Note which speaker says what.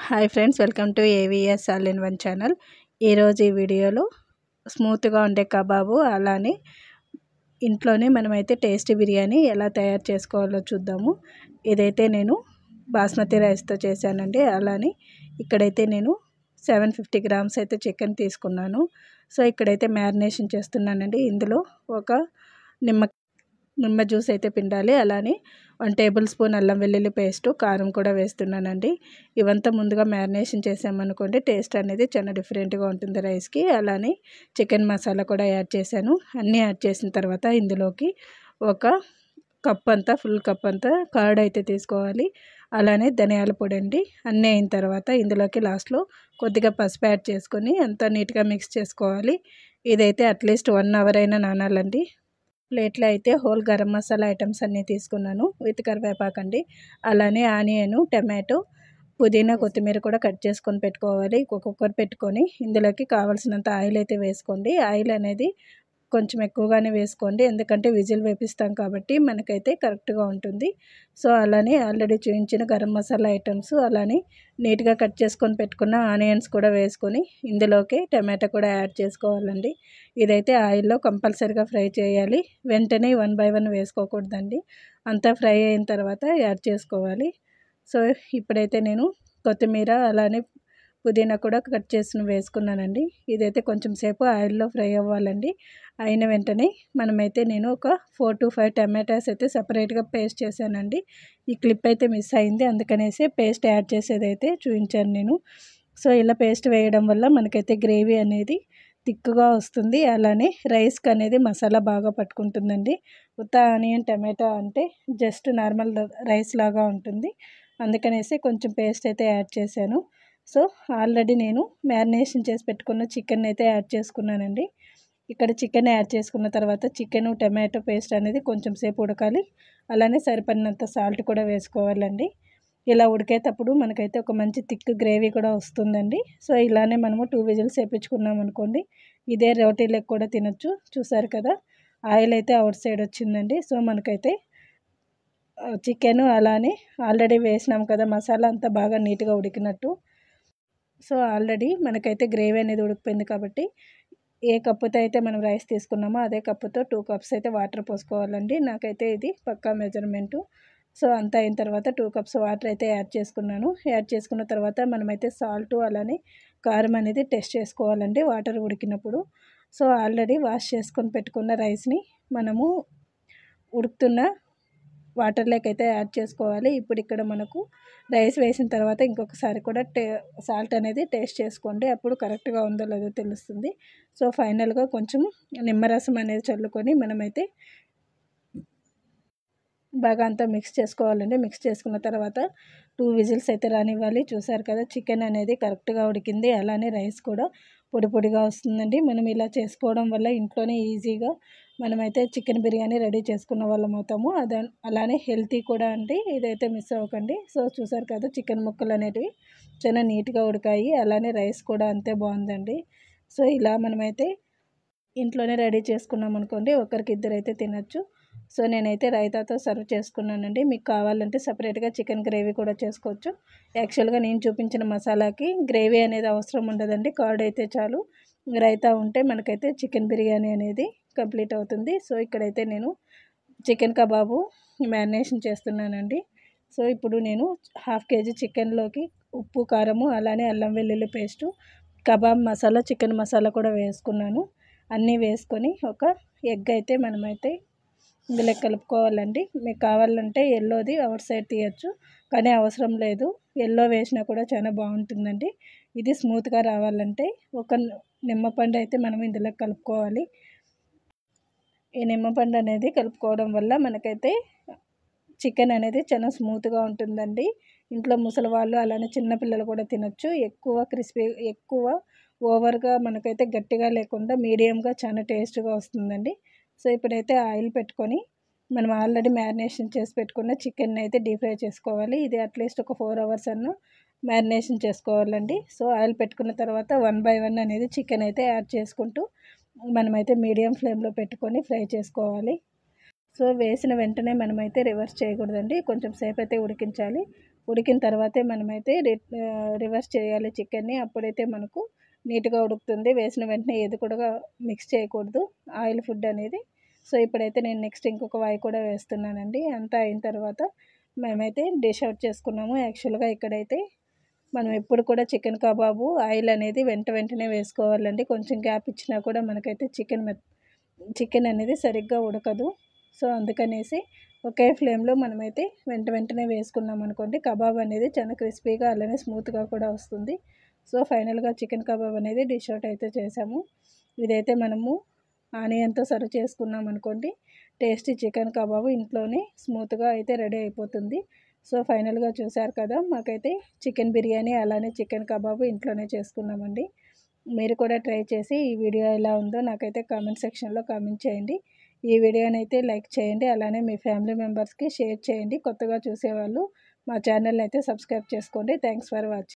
Speaker 1: Hi friends, welcome to AVS all in one channel. ఈరోజు ఈ వీడియోలో స్మూత్గా ఉండే కబాబు అలానే ఇంట్లోనే మనమైతే టేస్టీ బిర్యానీ ఎలా తయారు చేసుకోవాలో చూద్దాము. ఇదైతే నేను బాస్మతి రైస్తో చేశానండి. అలానే ఇక్కడైతే నేను 750 గ్రామ్స్ అయితే చికెన్ తీసుకున్నాను. సో ఇక్కడైతే మ్యారినేషన్ చేస్తున్నానండి. ఇందులో ఒక నిమ్మ జ్యూస్ అయితే పిండాలి. అలానే 1 టేబుల్ స్పూన్ అల్లం వెల్లుల్లి పేస్టు, కారం కూడా వేస్తున్నానండి. ఇవంతా ముందుగా మ్యారినేషన్ చేసామనుకోండి టేస్ట్ అనేది చాలా డిఫరెంట్గా ఉంటుంది రైస్కి. అలానే చికెన్ మసాలా కూడా యాడ్ చేశాను. అన్నీ యాడ్ చేసిన తర్వాత ఇందులోకి ఒక కప్ అంతా, ఫుల్ కప్ అంతా కర్డ్ అయితే తీసుకోవాలి. అలానే ధనియాల పొడి అండి. అన్నీ అయిన తర్వాత ఇందులోకి లాస్ట్లో కొద్దిగా పసుపు యాడ్ చేసుకొని అంతా నీట్గా మిక్స్ చేసుకోవాలి. ఇదైతే అట్లీస్ట్ 1 అవర్ అయినా నానాలండి. ప్లేట్లో అయితే హోల్ గరం మసాలా ఐటమ్స్ అన్నీ తీసుకున్నాను విత్ కరివేపాకండి. అలానే ఆనియను, టమాటో, పుదీనా, కొత్తిమీర కూడా కట్ చేసుకొని పెట్టుకోవాలి. కుక్కర్ పెట్టుకొని ఇందులోకి కావాల్సినంత ఆయిల్ అయితే వేసుకోండి. ఆయిల్ అనేది కొంచెం ఎక్కువగానే వేసుకోండి, ఎందుకంటే విజిల్ వేపిస్తాం కాబట్టి మనకైతే కరెక్ట్గా ఉంటుంది. సో అలానే ఆల్రెడీ చూపించిన గరం మసాలా ఐటమ్స్, అలానే నీట్గా కట్ చేసుకొని పెట్టుకున్న ఆనియన్స్ కూడా వేసుకొని ఇందులోకి టమాటా కూడా యాడ్ చేసుకోవాలండి. ఇదైతే ఆయిల్లో కంపల్సరీగా ఫ్రై చేయాలి. వెంటనే 1 బై 1 వేసుకోకూడదండి. అంతా ఫ్రై అయిన తర్వాత యాడ్ చేసుకోవాలి. సో ఇప్పుడైతే నేను కొత్తిమీర అలానే పుదీనా కూడా కట్ చేసి వేసుకున్నానండి. ఇదైతే కొంచెం సేపు ఆయిల్లో ఫ్రై అవ్వాలండి. అయిన వెంటనే నేను ఒక 4 to 5 టమాటాస్ అయితే సపరేట్గా పేస్ట్ చేశానండి. ఈ క్లిప్ అయితే మిస్ అయింది, అందుకనేసి పేస్ట్ యాడ్ చేసేదైతే చూపించాను నేను. సో ఇలా పేస్ట్ వేయడం వల్ల మనకైతే గ్రేవీ అనేది థిక్గా వస్తుంది. అలానే రైస్కి అనేది మసాలా బాగా పట్టుకుంటుందండి. ఉత్త ఆనియన్ టమాటా అంటే జస్ట్ నార్మల్ రైస్ లాగా ఉంటుంది. అందుకనేసి కొంచెం పేస్ట్ అయితే యాడ్ చేశాను. సో ఆల్రెడీ నేను మ్యారినేషన్ చేసి పెట్టుకున్న చికెన్ అయితే యాడ్ చేసుకున్నానండి. ఇక్కడ చికెన్ యాడ్ చేసుకున్న తర్వాత చికెను టమాటో పేస్ట్ అనేది కొంచెం సేపు ఉడకాలి. అలానే సరిపడినంత సాల్ట్ కూడా వేసుకోవాలండి. ఇలా ఉడికేటప్పుడు మనకైతే ఒక మంచి థిక్ గ్రేవీ కూడా వస్తుందండి. సో ఇలానే మనము 2 విజిల్స్ వేయించుకున్నాం అనుకోండి, ఇదే రోటీలకు కూడా తినొచ్చు. చూసారు కదా, ఆయిల్ అయితే అవుట్ సైడ్ వచ్చిందండి. సో మనకైతే చికెను అలానే ఆల్రెడీ వేసినాం కదా మసాలా అంతా బాగా నీట్గా ఉడికినట్టు. సో ఆల్రెడీ మనకైతే గ్రేవీ అనేది ఉడికిపోయింది కాబట్టి ఏ కప్పుతో అయితే మనం రైస్ తీసుకున్నామో అదే కప్పుతో 2 కప్స్ అయితే వాటర్ పోసుకోవాలండి. నాకైతే ఇది పక్కా మెజర్మెంటు. సో అంతా అయిన తర్వాత 2 కప్స్ వాటర్ అయితే యాడ్ చేసుకున్నాను. యాడ్ చేసుకున్న తర్వాత మనమైతే సాల్ట్ అలానే కారం అనేది టెస్ట్ చేసుకోవాలండి వాటర్ ఉడికినప్పుడు. సో ఆల్రెడీ వాష్ చేసుకొని పెట్టుకున్న రైస్ని మనము ఉడుకుతున్న వాటర్లోకి అయితే యాడ్ చేసుకోవాలి. ఇప్పుడు ఇక్కడ మనకు రైస్ వేసిన తర్వాత ఇంకొకసారి కూడా సాల్ట్ అనేది టేస్ట్ చేసుకోండి, అప్పుడు కరెక్ట్గా ఉందో లేదో తెలుస్తుంది. సో ఫైనల్గా కొంచెం నిమ్మరసం అనేది చల్లుకొని మనమైతే బాగా అంతా మిక్స్ చేసుకోవాలండి. మిక్స్ చేసుకున్న తర్వాత 2 విజిల్స్ అయితే రానివ్వాలి. చూసారు కదా, చికెన్ అనేది కరెక్ట్గా ఉడికింది. అలానే రైస్ కూడా పొడి పొడిగా వస్తుందండి. మనం ఇలా చేసుకోవడం వల్ల ఇంట్లోనే ఈజీగా మనమైతే చికెన్ బిర్యానీ రెడీ చేసుకున్న వాళ్ళం అవుతాము. అలానే హెల్తీ కూడా అండి. ఇదైతే మిస్ అవ్వకండి. సో చూసారు కదా, చికెన్ ముక్కలు అనేటివి చాలా నీట్గా ఉడికాయి. అలానే రైస్ కూడా అంతే బాగుందండి. సో ఇలా మనమైతే ఇంట్లోనే రెడీ చేసుకున్నాం అనుకోండి, ఒకరికి ఇద్దరైతే తినొచ్చు. సో నేనైతే రైతాతో సర్వ్ చేసుకున్నానండి. మీకు కావాలంటే సపరేట్గా చికెన్ గ్రేవీ కూడా చేసుకోవచ్చు. యాక్చువల్గా నేను చూపించిన మసాలాకి గ్రేవీ అనేది అవసరం ఉండదండి, కర్డ్ అయితే చాలు. రైతా ఉంటే మనకైతే చికెన్ బిర్యానీ అనేది కంప్లీట్ అవుతుంది. సో ఇక్కడైతే నేను చికెన్ కబాబు మ్యారినేషన్ చేస్తున్నానండి. సో ఇప్పుడు నేను 1/2 kg చికెన్లోకి ఉప్పు, కారము, అలానే అల్లం వెల్లుల్లి paste, kebab masala, chicken masala కూడా వేసుకున్నాను. అన్నీ వేసుకొని ఒక ఎగ్ అయితే మనమైతే ఇందులో కలుపుకోవాలండి. మీకు కావాలంటే ఎల్లోది అవుట్ సైడ్ తీయచ్చు, కానీ అవసరం లేదు. ఎల్లో వేసినా కూడా చాలా బాగుంటుందండి. ఇది స్మూత్గా రావాలంటే ఒక నిమ్మపండు అయితే మనం ఇందులో కలుపుకోవాలి. ఈ నిమ్మపండు అనేది కలుపుకోవడం వల్ల మనకైతే చికెన్ అనేది చాలా స్మూత్గా ఉంటుందండి. ఇంట్లో ముసలి వాళ్ళు అలానే చిన్నపిల్లలు కూడా తినొచ్చు. ఎక్కువ ఓవర్గా మనకైతే గట్టిగా లేకుండా మీడియంగా చాలా టేస్ట్గా వస్తుందండి. సో ఇప్పుడైతే ఆయిల్ పెట్టుకొని మనం ఆల్రెడీ మ్యారినేషన్ చేసి పెట్టుకున్న చికెన్ అయితే డీప్ ఫ్రై చేసుకోవాలి. ఇది అట్లీస్ట్ ఒక 4 hours అన్న మ్యారినేషన్ చేసుకోవాలండి. సో ఆయిల్ పెట్టుకున్న తర్వాత 1 by 1 అనేది చికెన్ అయితే యాడ్ చేసుకుంటూ మనమైతే మీడియం ఫ్లేమ్లో పెట్టుకొని ఫ్రై చేసుకోవాలి. సో వేసిన వెంటనే మనమైతే రివర్స్ చేయకూడదండి, కొంచెం సేపు అయితే ఉడికించాలి. ఉడికిన తర్వాతే మనమైతే రివర్స్ చేయాలి చికెన్ని. అప్పుడైతే మనకు నీట్గా ఉడుకుతుంది. వేసిన వెంటనే ఏది కూడా మిక్స్ చేయకూడదు ఆయిల్ ఫుడ్ అనేది. సో ఇప్పుడైతే నేను నెక్స్ట్ ఇంకొక వాయి కూడా వేస్తున్నానండి. అంతా అయిన తర్వాత మేమైతే డిష్ అవుట్ చేసుకున్నాము. యాక్చువల్గా ఇక్కడైతే మనం ఎప్పుడు కూడా చికెన్ కబాబు ఆయిల్ అనేది వెంటనే వేసుకోవాలండి. కొంచెం గ్యాప్ ఇచ్చినా కూడా మనకైతే చికెన్ అనేది సరిగ్గా ఉడకదు. సో అందుకనేసి ఒకే ఫ్లేమ్లో మనమైతే వెంటనే వేసుకున్నాం అనుకోండి, కబాబ్ అనేది చాలా క్రిస్పీగా అలానే స్మూత్గా కూడా వస్తుంది. సో ఫైనల్గా చికెన్ కబాబ్ అనేది డిష్ అవుట్ అయితే చేసాము. ఇదైతే మనము ఆనియన్తో సర్వ్ చేసుకున్నాం అనుకోండి, టేస్టీ చికెన్ కబాబు ఇంట్లోనే స్మూత్గా అయితే రెడీ అయిపోతుంది. సో ఫైనల్గా చూసారు కదా, మాకైతే చికెన్ బిర్యానీ అలానే చికెన్ కబాబు ఇంట్లోనే చేసుకున్నామండి. మీరు కూడా ట్రై చేసి ఈ వీడియో ఎలా ఉందో నాకైతే కామెంట్ సెక్షన్లో కామెంట్ చేయండి. ఈ వీడియోని అయితే లైక్ చేయండి, అలానే మీ ఫ్యామిలీ మెంబర్స్కి షేర్ చేయండి. కొత్తగా చూసేవాళ్ళు మా ఛానల్ని అయితే సబ్స్క్రైబ్ చేసుకోండి. Thanks for watching.